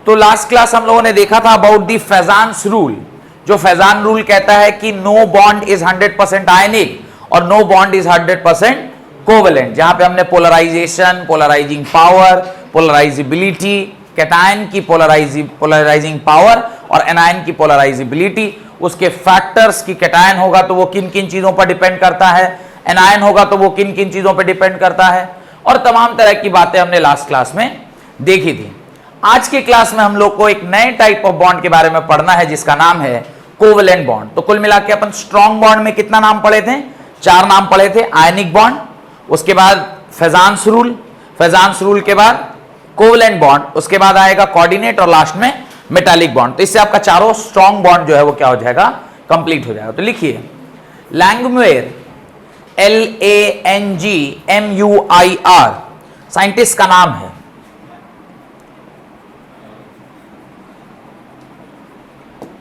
तो last class हम लोगों ने देखा था अबाउट दी फेजान्स रूल, जो फेजान रूल कहता है कि नो बॉन्ड इज 100% आयनिक और नो बॉन्ड इज 100% कोवेलेंट, जहां पे हमने polarization, polarizing power, polarizability, cation की पोलराइजिंग पावर और एनायन की पोलराइजिबिलिटी, उसके फैक्टर्स की कैटायन होगा तो वो किन किन चीजों पर डिपेंड करता है, एनायन होगा तो वो किन किन चीजों पर डिपेंड करता है, और तमाम तरह की बातें हमने लास्ट क्लास में देखी थी। आज की क्लास में हम लोग को एक नए टाइप ऑफ बॉन्ड के बारे में पढ़ना है जिसका नाम है कोवेलेंट बॉन्ड। तो कुल मिला के अपन स्ट्रॉन्ग बॉन्ड में कितना नाम पढ़े थे? 4 नाम पढ़े थे। आयनिक बॉन्ड, उसके बाद फेजान्स रूल, फेजान्स रूल के बाद कोवेलेंट बॉन्ड, उसके बाद आएगा कोऑर्डिनेट और लास्ट में मेटालिक बॉन्ड। तो इससे आपका चारों स्ट्रॉन्ग बॉन्ड जो है वो क्या हो जाएगा? कंप्लीट हो जाएगा। तो लिखिए लैंगमुइर, LANGMUIR साइंटिस्ट का नाम है।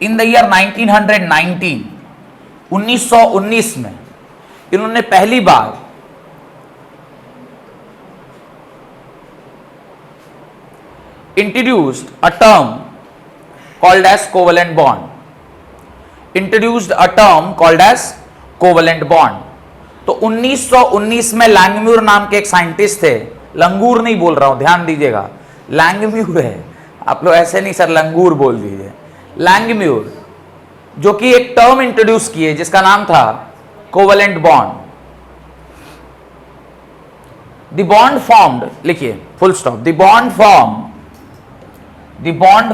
इन द ईयर 1919 1919 में इन्होंने पहली बार introduced a term called as covalent bond, introduced a term called as covalent bond. तो 1919 में लैंगम्यूर नाम के एक साइंटिस्ट थे, लंगूर नहीं बोल रहा हूं, ध्यान दीजिएगा, लैंगम्यूर है, आप लोग ऐसे नहीं सर लंगूर बोल दीजिए। लैंगम्यूर जो कि एक टर्म इंट्रोड्यूस किए जिसका नाम था covalent bond. The bond formed, लिखिए full stop, the bond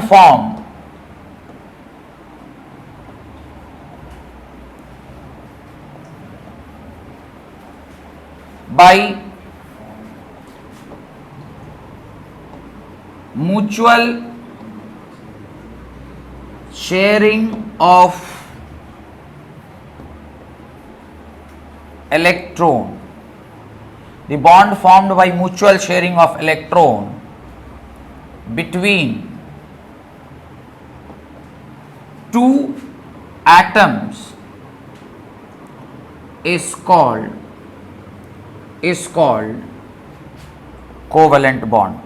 form by mutual sharing of electron, the bond formed by mutual sharing of electron between two atoms is called covalent bond.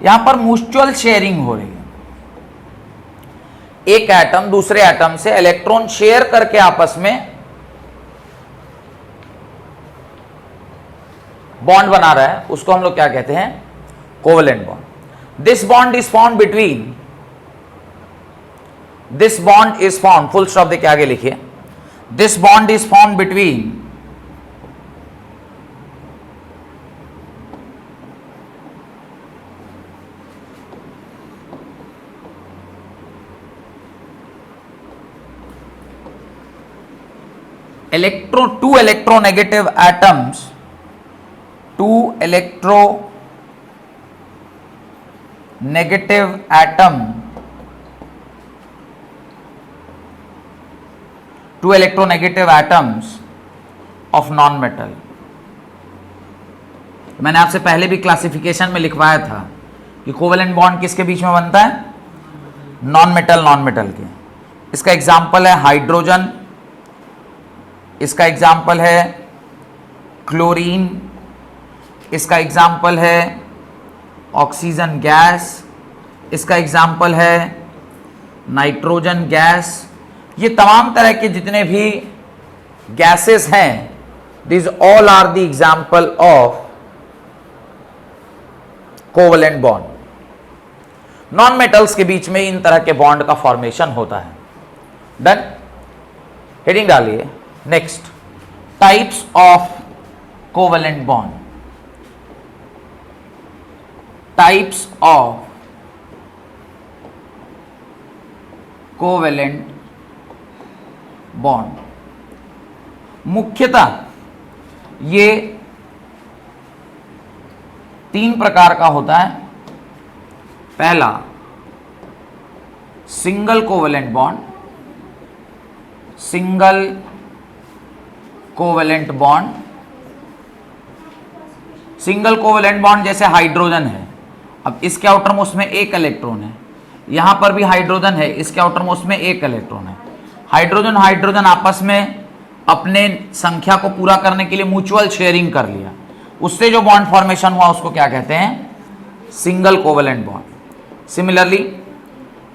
यहां पर mutual sharing हो रही है, एक atom दूसरे atom से electron share करके आपस में बॉन्ड बना रहा है, उसको हम लोग क्या कहते हैं? Covalent bond. This bond is formed between, this bond is formed, full stop देके आगे लिखिए, this bond is formed between two electronegative atoms, two electronegative atom, two electronegative atoms of non-metal। मैंने आपसे पहले भी क्लासिफिकेशन में लिखवाया था कि कोवेलेंट बॉन्ड किसके बीच में बनता है? नॉन मेटल के। इसका एग्जाम्पल है हाइड्रोजन, इसका एग्जाम्पल है क्लोरीन, इसका एग्जाम्पल है ऑक्सीजन गैस, इसका एग्जाम्पल है नाइट्रोजन गैस। ये तमाम तरह के जितने भी गैसेस हैं, this all are the example of covalent bond. Non metals के बीच में इन तरह के बॉन्ड का फॉर्मेशन होता है। डन, हेडिंग डालिए next, types of covalent bond, types of covalent bond. मुख्यतः ये 3 प्रकार का होता है। पहला single covalent bond, single covalent bond, single covalent bond जैसे हाइड्रोजन है, अब इसके आउटर मोस्ट में एक इलेक्ट्रॉन है, यहां पर भी हाइड्रोजन है, इसके आउटर मोस्ट में एक इलेक्ट्रॉन है। हाइड्रोजन हाइड्रोजन आपस में अपने संख्या को पूरा करने के लिए म्यूचुअल शेयरिंग कर लिया, उससे जो बॉन्ड फॉर्मेशन हुआ उसको क्या कहते हैं? Single covalent bond. सिमिलरली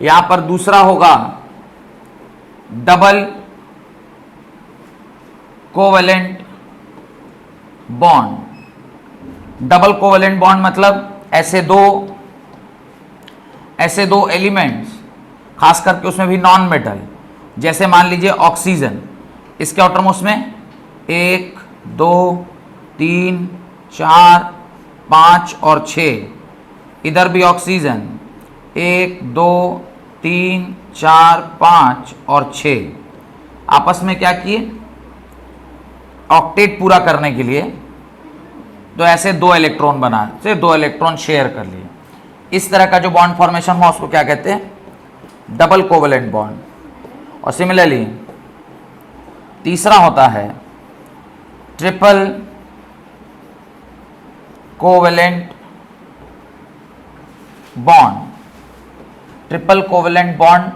यहां पर दूसरा होगा double covalent bond. Double covalent bond मतलब ऐसे दो एलिमेंट्स, खास करके उसमें भी नॉन मेटल, जैसे मान लीजिए ऑक्सीजन, इसके आउटरमोस्ट में 1 2 3 4 5 और 6, इधर भी ऑक्सीजन 1 2 3 4 5 और 6, आपस में क्या किए, ऑक्टेट पूरा करने के लिए तो ऐसे 2 इलेक्ट्रॉन बना से 2 इलेक्ट्रॉन शेयर कर लिए। इस तरह का जो बॉन्ड फॉर्मेशन हुआ उसको क्या कहते हैं, डबल कोवेलेंट बॉन्ड। और सिमिलरली तीसरा होता है triple covalent bond. Triple covalent bond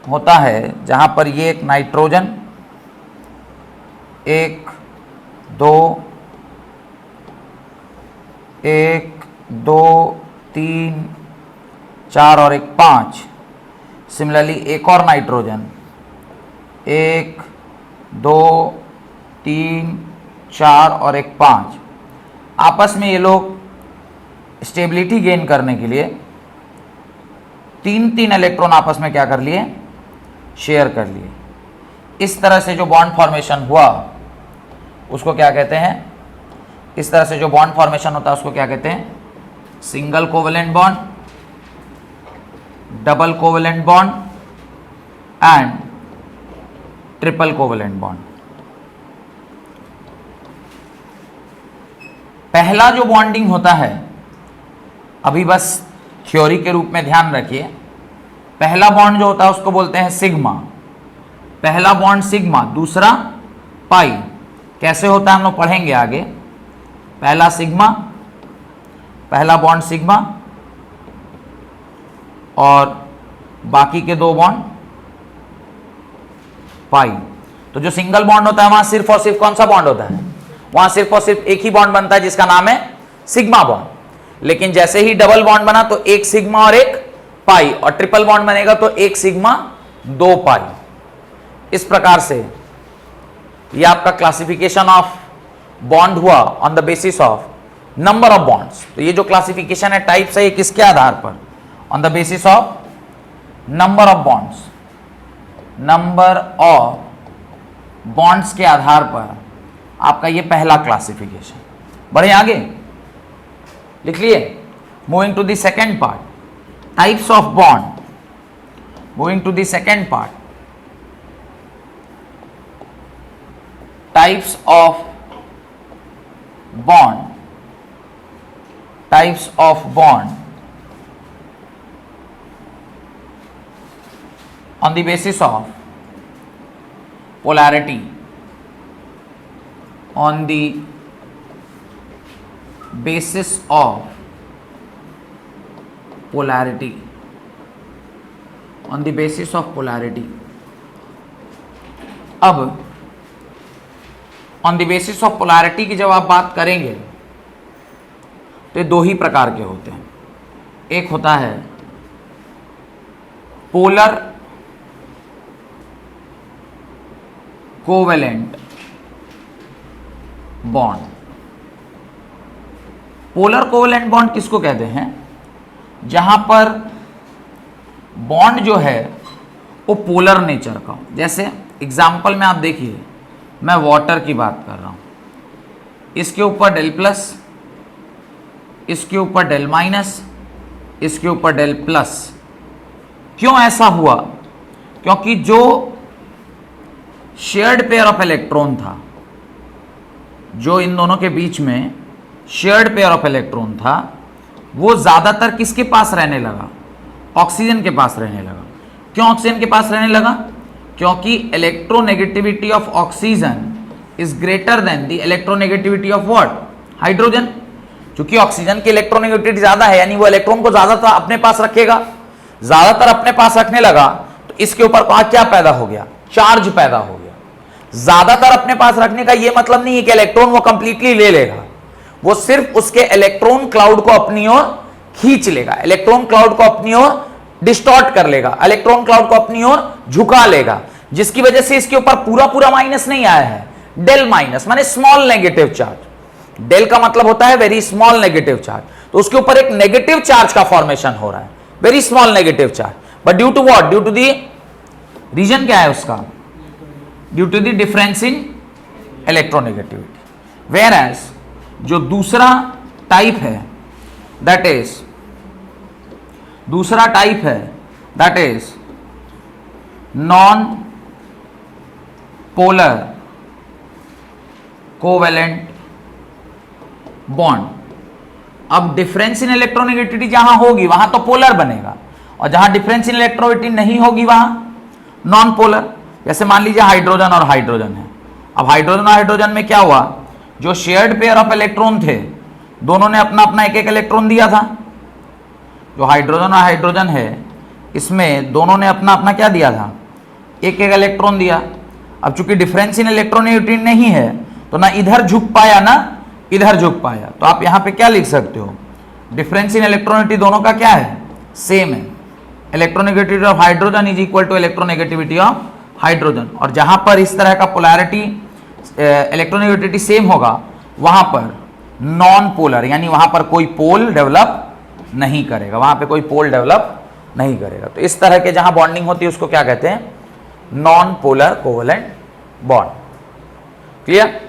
होता है जहां पर ये एक नाइट्रोजन 1 2 3 4 और 1 5, सिमिलरली एक और नाइट्रोजन 1 2 3 4 और 1 5, आपस में ये लोग स्टेबिलिटी गेन करने के लिए 3 इलेक्ट्रॉन आपस में क्या कर लिए, शेयर कर लिए। इस तरह से जो बॉन्ड फॉर्मेशन हुआ उसको क्या कहते हैं, इस तरह से जो बॉन्ड फॉर्मेशन होता है उसको क्या कहते हैं, single covalent bond, double covalent bond and triple covalent bond. पहला जो बॉन्डिंग होता है, अभी बस थ्योरी के रूप में ध्यान रखिए, पहला बॉन्ड जो होता है उसको बोलते हैं सिग्मा, पहला बॉन्ड सिग्मा, दूसरा पाई। कैसे होता है हम लोग पढ़ेंगे आगे। पहला सिग्मा, पहला बॉन्ड सिग्मा और बाकी के 2 बॉन्ड पाई। तो जो सिंगल बॉन्ड होता है वहां सिर्फ और सिर्फ कौन सा बॉन्ड होता है, वहां सिर्फ और सिर्फ एक ही बॉन्ड बनता है जिसका नाम है सिग्मा बॉन्ड। लेकिन जैसे ही डबल बॉन्ड बना तो 1 सिग्मा और 1 पाई, और ट्रिपल बॉन्ड बनेगा तो 1 सिग्मा 2 पाई। इस प्रकार से ये आपका क्लासिफिकेशन ऑफ बॉन्ड हुआ on the basis of number of bonds. तो ये जो क्लासिफिकेशन है टाइप्स है, ये किसके आधार पर, on the basis of number of bonds, number of bonds के आधार पर आपका ये पहला क्लासिफिकेशन। बढ़े आगे, लिख लिए। Moving to the second part, types of bond. Moving to the second part, types of bond, types of bond on the basis of polarity, on the basis of polarity, on the basis of polarity। अब on the basis of polarity की जब आप बात करेंगे तो ये 2 ही प्रकार के होते हैं। एक होता है polar covalent bond. Polar covalent bond किसको कहते हैं, जहां पर बॉन्ड जो है वो पोलर नेचर का हो। जैसे एग्जाम्पल में आप देखिए, मैं वाटर की बात कर रहा हूं, इसके ऊपर डेल प्लस, इसके ऊपर डेल माइनस, इसके ऊपर डेल प्लस। क्यों ऐसा हुआ, क्योंकि जो शेयर्ड पेयर ऑफ इलेक्ट्रॉन था, जो इन दोनों के बीच में शेयर्ड पेयर ऑफ इलेक्ट्रॉन था, वो ज्यादातर किसके पास रहने लगा, ऑक्सीजन के पास रहने लगा। क्यों ऑक्सीजन के पास रहने लगा, क्योंकि electronegativity of oxygen is greater than the electronegativity of what, hydrogen. क्योंकि ऑक्सीजन की इलेक्ट्रोनेगेटिविटी ज्यादा है, यानी वो इलेक्ट्रॉन को ज्यादातर अपने पास रखेगा, ज्यादातर अपने पास रखने लगा तो इसके ऊपर क्या पैदा हो गया, चार्ज पैदा हो गया। ज्यादातर अपने पास रखने का ये मतलब नहीं है कि इलेक्ट्रॉन वो कंप्लीटली ले लेगा, वो सिर्फ उसके इलेक्ट्रॉन क्लाउड को अपनी ओर खींच लेगा, इलेक्ट्रॉन क्लाउड को अपनी ओर डिस्टॉर्ट कर लेगा, इलेक्ट्रॉन क्लाउड को अपनी ओर झुका लेगा, जिसकी वजह से इसके ऊपर पूरा पूरा माइनस नहीं आया है, डेल माइनस माने स्मॉल नेगेटिव चार्ज। डेल का मतलब होता है वेरी स्मॉल नेगेटिव चार्ज, तो उसके ऊपर एक नेगेटिव चार्ज का फॉर्मेशन हो रहा है, very small negative charge, but due to what, due to the reason क्या है उसका, due to the difference in electronegativity. Whereas जो दूसरा टाइप है दैट इज, दूसरा टाइप है that is non polar covalent bond. अब डिफरेंस इन इलेक्ट्रोनेगेटिविटी जहां होगी वहां तो पोलर बनेगा, और जहां डिफरेंस इन इलेक्ट्रोनेगेटिविटी नहीं होगी वहां नॉन पोलर। जैसे मान लीजिए हाइड्रोजन और हाइड्रोजन है, अब हाइड्रोजन और हाइड्रोजन में क्या हुआ, जो शेयर्ड पेयर ऑफ इलेक्ट्रॉन थे दोनों ने अपना अपना एक एक इलेक्ट्रॉन दिया था। जो हाइड्रोजन और हाइड्रोजन है इसमें दोनों ने अपना अपना क्या दिया था, एक एक इलेक्ट्रॉन दिया। अब चूंकि डिफरेंस इन इलेक्ट्रोनेगेटिविटी नहीं है तो ना इधर झुक पाया ना इधर झुक पाया, तो आप यहां पे क्या लिख सकते हो, डिफरेंस इन इलेक्ट्रोनेगेटिविटी दोनों का क्या है, सेम है। Electronegativity of hydrogen is equal to electronegativity of hydrogen, और जहां पर इस तरह का पोलैरिटी इलेक्ट्रोनेगेटिविटी सेम होगा वहां पर नॉन पोलर, यानी वहां पर कोई पोल डेवलप नहीं करेगा, वहां पे कोई पोल डेवलप नहीं करेगा। तो इस तरह के जहां बॉन्डिंग होती है उसको क्या कहते हैं, non polar covalent bond. Clear.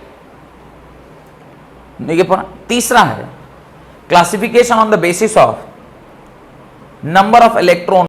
देखिए तीसरा है classification on the basis of number of electron